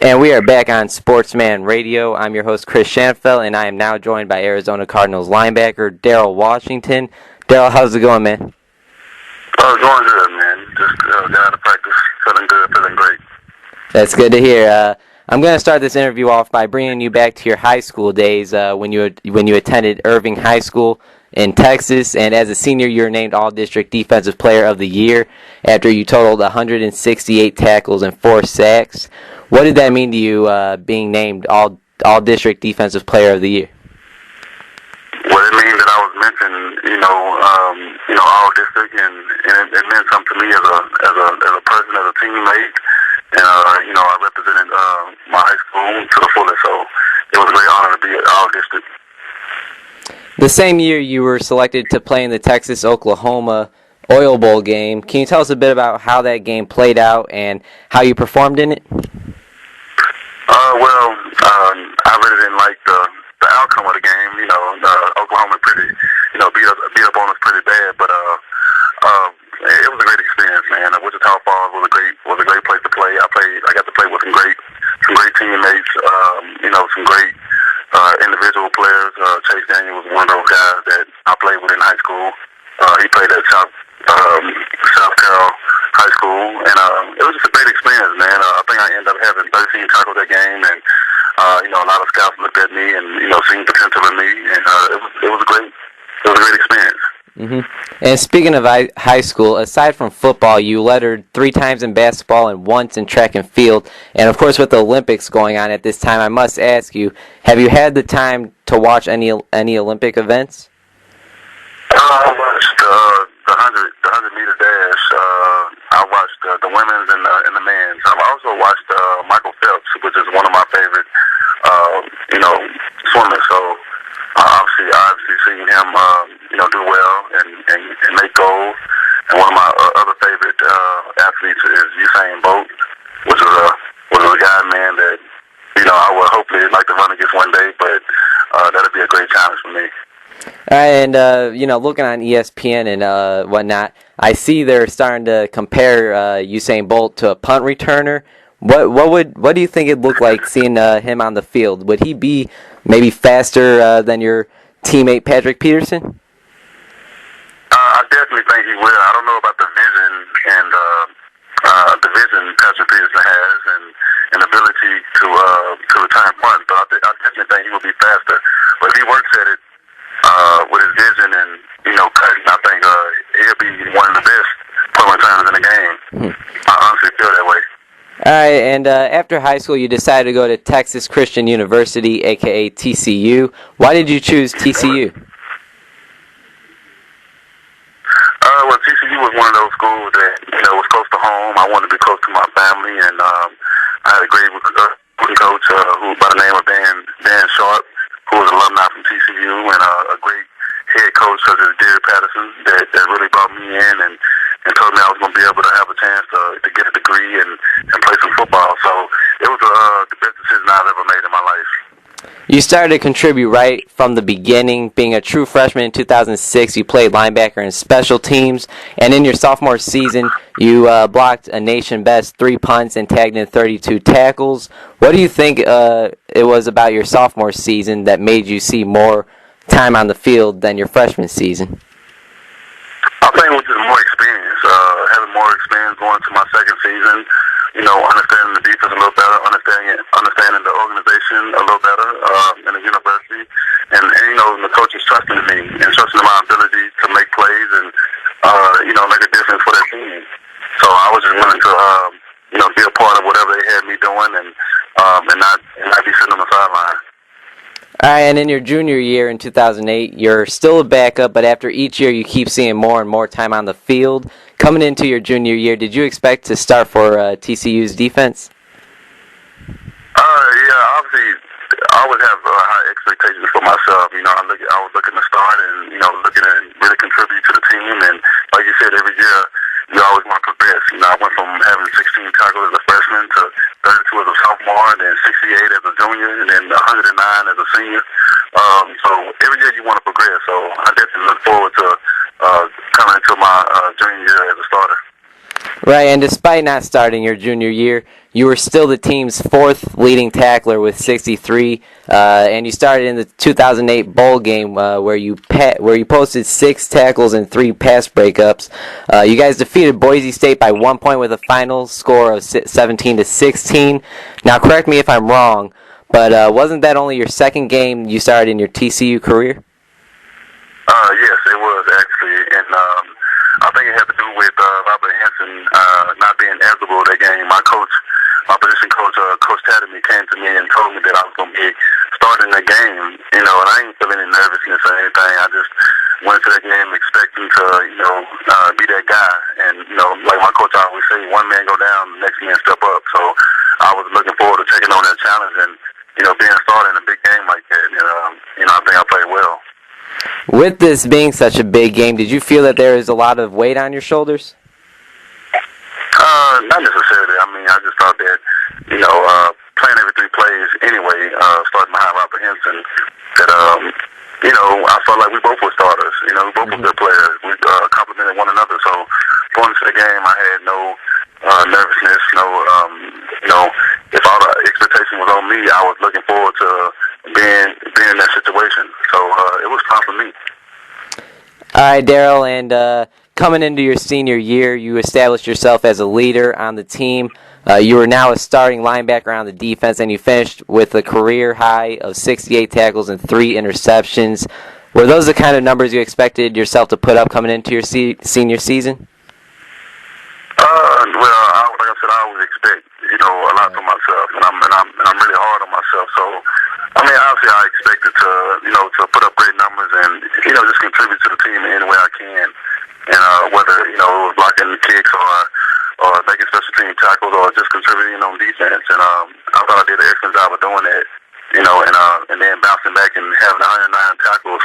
And we are back on Sportsman Radio. I'm your host, Chris Shanfeld, and I am now joined by Arizona Cardinals linebacker Daryl Washington. Daryl, how's it going, man? Oh, going good, man. Just got out of practice, feeling good, feeling great. That's good to hear. I'm going to start this interview off by bringing you back to your high school days when you attended Irving High School in Texas, and as a senior, you were named All-District Defensive Player of the Year after you totaled 168 tackles and 4 sacks. What did that mean to you, being named All-District Defensive Player of the Year? Well, it means that I was mentioned, all district, and it meant something to me as a person, as a teammate, and I represented my high school to the fullest. So it was a great honor to be at all district. The same year, you were selected to play in the Texas-Oklahoma Oil Bowl game. Can you tell us a bit about how that game played out and how you performed in it? I really didn't like the outcome of the game. Oklahoma pretty, beat up on us pretty bad, but it was a great experience, man. Wichita Falls was a great place to play. I got to play with some great teammates. Some great individual players. Chase Daniel was one of those guys that I played with in high school. He played at South Carroll High School, and it was just a great experience, man. I think I ended up having 13 tackles that game, and a lot of scouts looked at me and seen potential in me, and it was a great experience. Mm-hmm. And speaking of high school, aside from football, you lettered 3 times in basketball and once in track and field. And of course, with the Olympics going on at this time, I must ask you: have you had the time to watch any Olympic events? I watched the 100-meter dash. I watched the women's and the men's. I've also watched Michael Phelps, which is one of my favorite, swimmers. So obviously seen him, do well and make gold. And one of my other favorite athletes is Usain Bolt, which was a guy, man, that I would hopefully like to run against one day, but that'd be a great challenge for me. And looking on ESPN and whatnot, I see they're starting to compare Usain Bolt to a punt returner. What do you think it'd look like seeing him on the field? Would he be maybe faster than your teammate Patrick Peterson? I definitely think he will. I don't know about the vision and the vision Patrick Peterson has and ability to return punt, but I definitely think he will be faster. But if he works at it with his vision and cutting, I think he'll be one of the best punt returners in the game. I honestly feel that way. All right, and after high school, you decided to go to Texas Christian University, a.k.a. TCU. Why did you choose TCU? Well, TCU was one of those schools that, was close to home. I wanted to be close to my family, and I had a great recruiting coach who by the name of Dan Sharp, who was an alumni from TCU, and a great head coach such as Derek Patterson that really brought me in and told me I was going to be able to have a chance to get a degree and play some football. So it was the best decision I've ever made in my life. You started to contribute right from the beginning. Being a true freshman in 2006, you played linebacker in special teams. And in your sophomore season, you blocked a nation-best 3 punts and tagged in 32 tackles. What do you think it was about your sophomore season that made you see more time on the field than your freshman season? I think it was just more experience. Having more experience going to my second season, understanding the defense a little better, understanding the organization a little better in the university, and the coaches trusting me and trusting my ability to make plays and make a difference for their team. So I was just willing to be a part of whatever they had me doing and not be sitting on the sideline. All right, and in your junior year in 2008, you're still a backup, but after each year you keep seeing more and more time on the field. Coming into your junior year, did you expect to start for TCU's defense? Yeah, obviously, I always have high expectations for myself. I was looking to start and, looking to really contribute to the team. And like you said, every year, you always want to progress. I went from having 16 tackles as a freshman to 32 as a sophomore, and then 68 as a junior, and then 109 as a senior. So every year you want to progress. So I definitely look forward to coming into my junior year as a starter. Right, and despite not starting your junior year, you were still the team's fourth leading tackler with 63, and you started in the 2008 bowl game where you posted 6 tackles and 3 pass breakups. You guys defeated Boise State by 1 point with a final score of 17-16. Now, correct me if I'm wrong, but wasn't that only your second game you started in your TCU career? Yes, it was actually, and I think it had to do with Robert Henson not being eligible that game. My position coach, Coach Tadamy, came to me and told me that I was going to be starting the game, and I didn't feel any nervousness or anything. I just went to that game expecting to, be that guy. And, like my coach always say, one man go down, the next man step up. So I was looking forward to taking on that challenge and, being started in a big game like that. I think I played well. With this being such a big game, did you feel that there is a lot of weight on your shoulders? Not necessarily. I mean, I just thought that, playing every 3 plays anyway, starting behind Robert Henson, that, I felt like we both were starters. We both were good players. We complimented one another. So going into the game, I had no nervousness. If all the expectation was on me, I was looking forward to being in that situation. So it was fun for me. All right, Daryl, and coming into your senior year, you established yourself as a leader on the team. You are now a starting linebacker on the defense, and you finished with a career high of 68 tackles and 3 interceptions. Were those the kind of numbers you expected yourself to put up coming into your senior season? Like I said, I always expect a lot from myself, and I'm really hard on myself. So, I mean, obviously, I expected to to put up great numbers and just contribute to the team in any way I can, and whether it was blocking kicks or making special team tackles or just contributing on defense. And I thought I did an excellent job of doing that. And then bouncing back and having 109 tackles,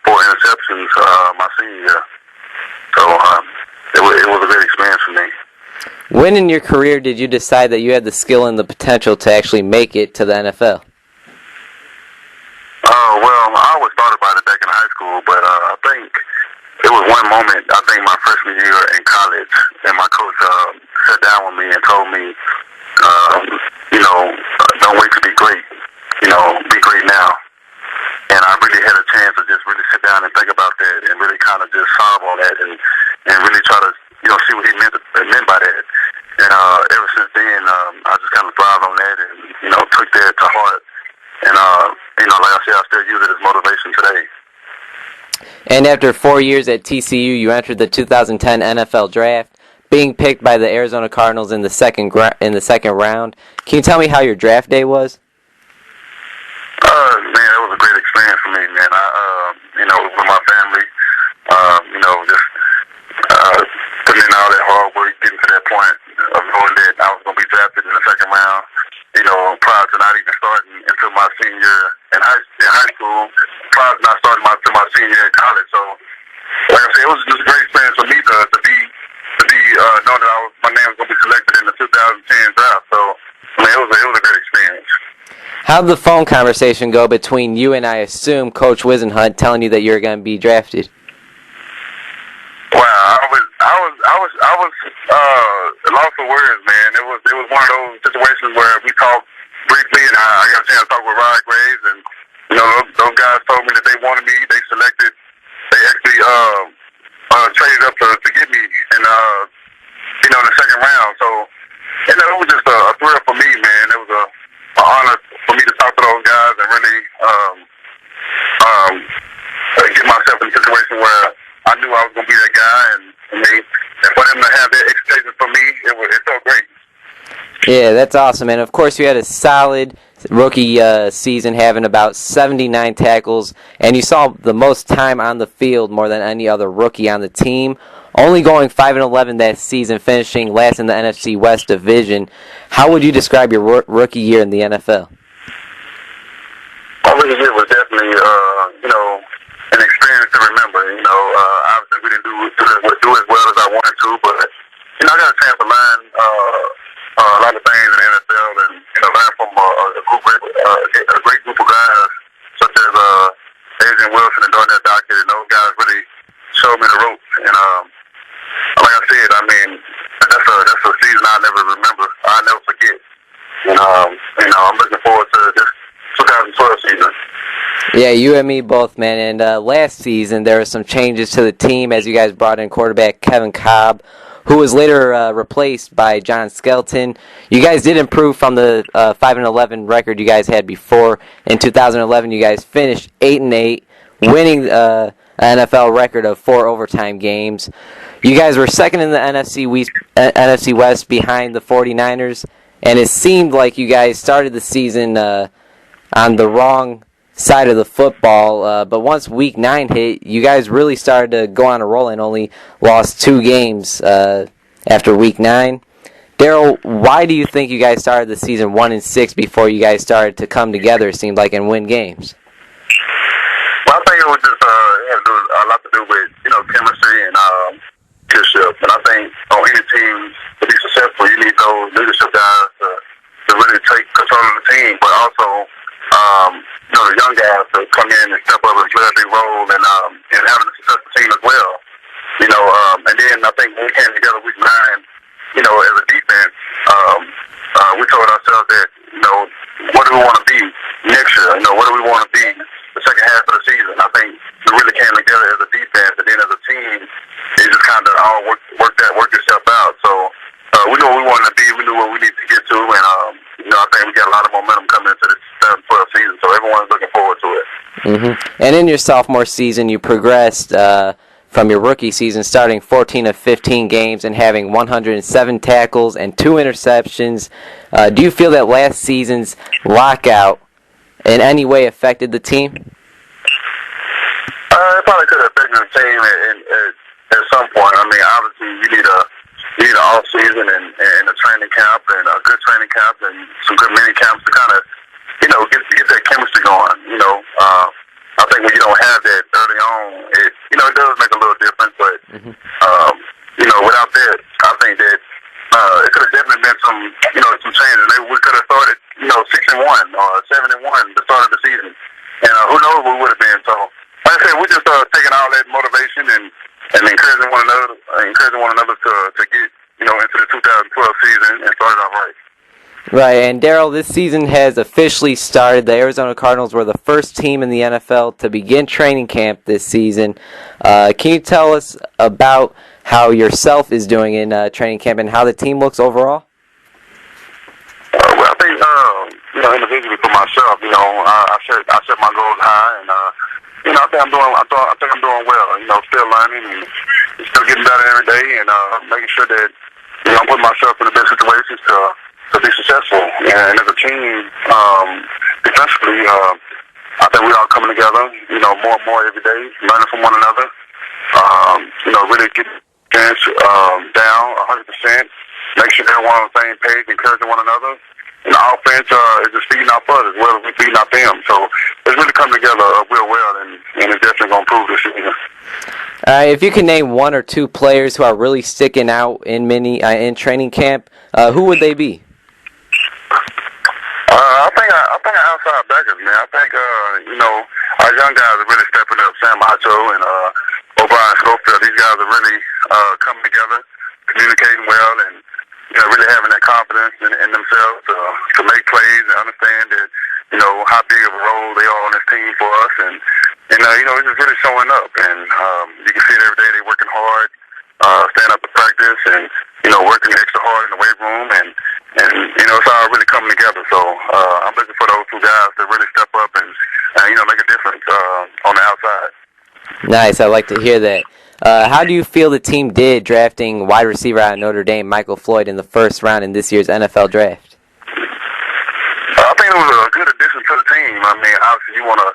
4 interceptions my senior year. So it was a great experience for me. When in your career did you decide that you had the skill and the potential to actually make it to the NFL? Well, I always thought about it back in high school, but I think it was one moment, I think my freshman year in college, and my coach sat down with me and told me, don't wait to be great, be great now. And I really had a chance to just really sit down and think about that and really kind of just sob on that and really try to, see what he meant by that. And ever since then, I just kind of thrived on that and, took that to heart. And, like I said, I still use it as motivation today. And after 4 years at TCU, you entered the 2010 NFL Draft, being picked by the Arizona Cardinals in the second round. Can you tell me how your draft day was? Man, it was a great experience for me, man. With my family, just putting in all that hard work, getting to that point of knowing that I was going to be drafted in the second round, prior to not even starting until my senior year in high school, prior to not starting to my senior year in college. So, like I said, it was just a great experience for me to be knowing that my name was going to be selected in the 2010 draft. So, I mean, it was a great experience. How did the phone conversation go between you and, I assume, Coach Wisenhunt telling you that you're going to be drafted? Wow, I was lost for words, man. It was one of those situations where we talked briefly, and I got a chance to talk with Rod Graves, and those guys told me that they wanted me. They actually traded up to get me, in the second round. So, it was just a thrill for me, man. It was an honor for me to talk to those guys and really get myself in a situation where I knew I was going to be that guy, and for them to have that expectation for me, it felt great. Yeah, that's awesome. And, of course, you had a solid rookie season, having about 79 tackles, and you saw the most time on the field more than any other rookie on the team, only going 5-11 that season, finishing last in the NFC West Division. How would you describe your rookie year in the NFL? My rookie year was definitely, an experience to remember. Obviously we didn't do as well as I wanted to, but I got a chance to learn a lot of things in the NFL, and learn from a great group of guys such as Adrian Wilson and Darnell Dockett, and those guys really showed me the ropes. And like I said, I mean, that's a season I'll never remember. I'll never forget. I'm looking forward to this 2012 season. Yeah, you and me both, man. And last season, there were some changes to the team as you guys brought in quarterback Kevin Cobb, who was later replaced by John Skelton. You guys did improve from the 5-11 record you guys had before. In 2011, you guys finished 8-8, winning an NFL record of 4 overtime games. You guys were second in the NFC West behind the 49ers, and it seemed like you guys started the season on the wrong side of the football, but once Week 9 hit, you guys really started to go on a roll and only lost 2 games after Week 9. Daryl, why do you think you guys started the season 1-6 before you guys started to come together, it seemed like, and win games? Well, I think it was just a lot to do with chemistry and leadership. And I think on any team to be successful, you need those leadership guys to really take control of the team, but also the young guys to come in and step up and play a big role and having a successful team as well. And then I think when we came together Week 9, as a defense, we told ourselves that, what do we want to be next year? What do we want to be the second half of the season? I think we really came together as a defense, and then as a team, it just kind of all worked itself out. So we knew what we wanted to be, we knew what we needed to get to, and I think we got a lot of momentum coming into this 2012 season, so everyone's looking forward to it. Mm-hmm. And in your sophomore season, you progressed from your rookie season, starting 14 of 15 games and having 107 tackles and 2 interceptions. Do you feel that last season's lockout in any way affected the team? It probably could have affected the team at some point. I mean, obviously, you need an off season and a training camp and a good training camp and some good mini camps to kind of get that chemistry going. I think when you don't have that early on, it does make a little difference. But without that, I think that it could have definitely been some changes. We could have started 6-1 or 7-1 the start of the season, and who knows what we would have been. So, like I said, we just taking all that motivation and encouraging one another to get into the 2012 season and start it off right. Right, and Daryl, this season has officially started. The Arizona Cardinals were the first team in the NFL to begin training camp this season. Can you tell us about how yourself is doing in training camp and how the team looks overall? Well, I think individually for myself, I set my goals high, and I think I'm doing well. Still learning and still getting better every day, and making sure that I'm putting myself in the best situations to be successful. And as a team, defensively, I think we're all coming together, more and more every day, learning from one another. Really get things down 100%, make sure they're on the same page, encouraging one another. And the offense is just feeding off us as well as we feeding off them. So it's really come together real well, and it's definitely going to improve this season. If you can name 1 or 2 players who are really sticking out in training camp, who would they be? I think our outside backers, man. I think our young guys are really stepping up. Sam Hacho and O'Brien Schofield. These guys are really coming together, communicating well, and really having that confidence in themselves to make plays and understand that how big of a role they are on this team for us, and it's just really showing up. And you can see it every day. They're working hard, staying up to practice, and working extra hard in the weight room, and it's all really coming together. So I'm looking for those 2 guys to really step up and make a difference on the outside. Nice, I like to hear that. How do you feel the team did drafting wide receiver out of Notre Dame, Michael Floyd, in the first round in this year's NFL draft? I think it was a good addition to the team. I mean, obviously you want to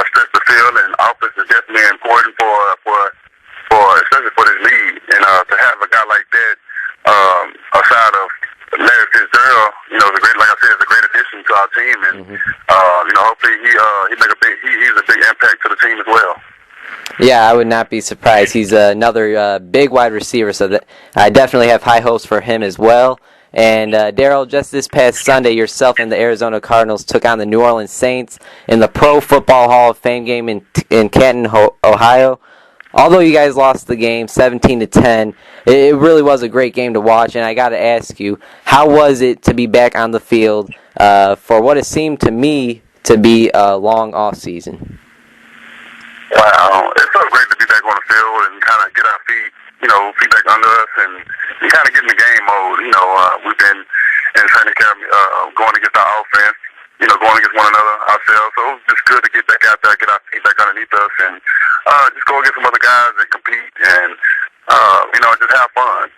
stretch the field, and offense is definitely important for especially for this league. And to have a guy like that aside of Larry Fitzgerald, is a great, like I said, it's a great addition to our team, and hopefully he's a big impact to the team as well. Yeah, I would not be surprised. He's another big wide receiver, so I definitely have high hopes for him as well. And Daryl, just this past Sunday, yourself and the Arizona Cardinals took on the New Orleans Saints in the Pro Football Hall of Fame game in Canton, Ohio. Although you guys lost the game 17-10, it really was a great game to watch. And I got to ask you, how was it to be back on the field for what it seemed to me to be a long off season. Wow, it felt great to be back on the field and kind of get our feet back under us and kind of get in the game mode. We've been in training camp going against our offense, going against one another ourselves. So it was just good to get back out there, get our feet back underneath us, and just go against some other guys and compete and, just have fun.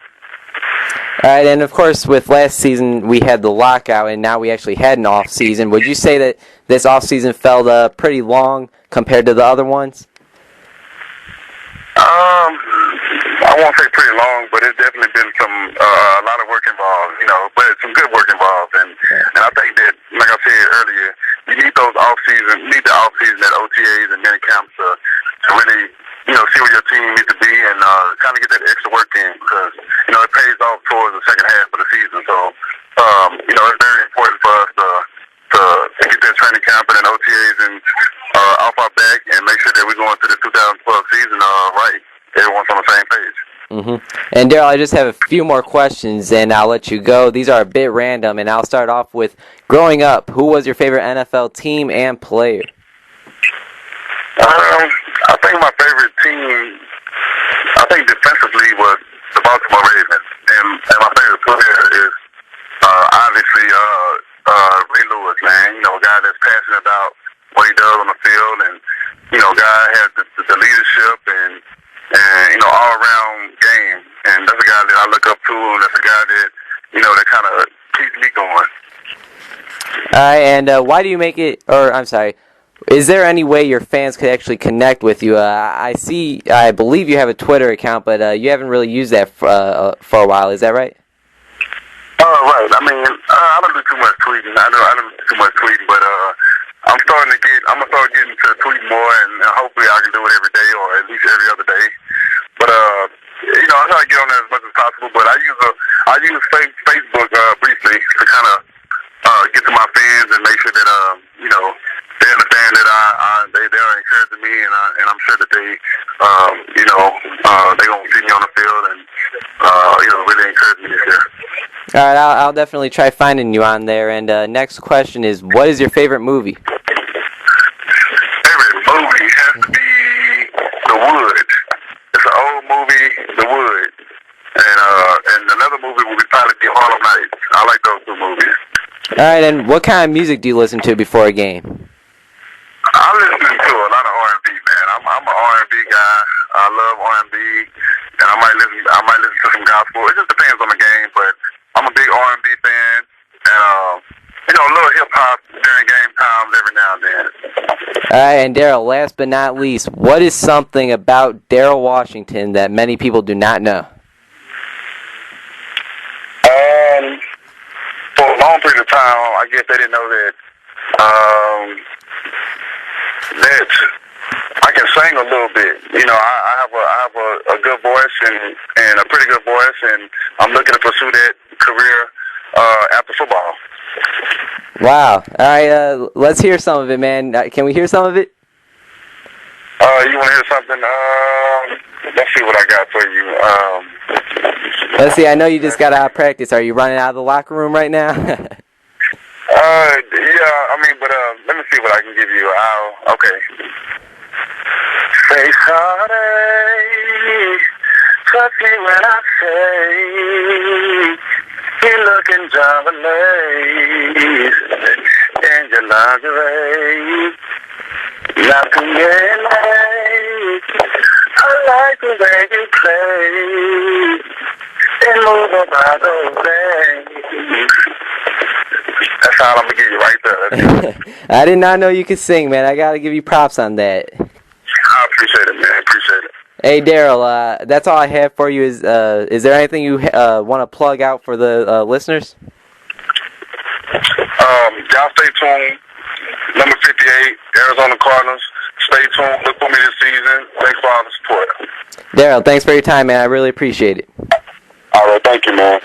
All right, and of course, with last season, we had the lockout, and now we actually had an off season. Would you say that this off season felt pretty long compared to the other ones? I won't say pretty long, but it's definitely been a lot of work involved, but some good work involved. And I think that, like I said earlier, you need the off season at OTAs and mini camps to really, see where your team needs to be and kind of get that extra work in because, it pays off towards the second half of the season. So, it's very important for us to get that training camp and OTAs and off our back and make sure that we're going through the 2012 season right. Everyone's on the same page. Mm-hmm. And Daryl, I just have a few more questions, and I'll let you go. These are a bit random, and I'll start off with, growing up, who was your favorite NFL team and player? I think my favorite team, defensively was the Baltimore Ravens, and my favorite player is obviously Ray Lewis, man. A guy that's passionate about what he does on the field, and guy has the leadership and all-around game. And that's a guy that I look up to, and that's a guy that, that kind of keeps me going. All right, and why do you make it, is there any way your fans could actually connect with you? I believe you have a Twitter account, but you haven't really used that for a while. Is that right? Right. I mean, I don't do too much tweeting. I don't do too much tweeting, but I'm gonna start getting to tweeting more, and hopefully I can do it every day or at least every other day. But I try to get on there as much as possible. But I use Facebook briefly to kind of get to my fans and make sure that they understand that they are encouraging me, and I'm sure that they they gonna see me on the field and really encourage me this year. All right, I'll definitely try finding you on there. And next question is, what is your favorite movie? Favorite movie has to be The Wood. It's an old movie, The Wood, and another movie will probably be Harlem Nights. I like those two movies. All right, and what kind of music do you listen to before a game? I listen to a lot of R&B, man. I'm an R&B guy. I love R&B, and I might listen to some gospel. It just depends on the game, but I'm a big R&B fan, and a little hip hop during game times every now and then. All right, and Daryl, last but not least, what is something about Daryl Washington that many people do not know? For a long period of time, I guess they didn't know that that I can sing a little bit. I have a good voice and a pretty good voice, and I'm looking to pursue that career after football. Wow. All right, let's hear some of it, man. Can we hear some of it? You want to hear something? Let's see what I got for you. Let's see. I know you just got out of practice. Are you running out of the locker room right now? But let me see what I can give you. Okay. Say sorry, touch me when I say you're looking marvelous in your lingerie. Not too late. I like the way you play and move about those things. That's all I'm going to give you right there. I did not know you could sing, man. I got to give you props on that. I appreciate it, man. Appreciate it. Hey, Daryl, that's all I have for you. Is there anything you want to plug out for the listeners? Y'all stay tuned. Number 58, Arizona Cardinals. Stay tuned. Look for me this season. Thanks for all the support. Daryl, thanks for your time, man. I really appreciate it. All right. Thank you, man.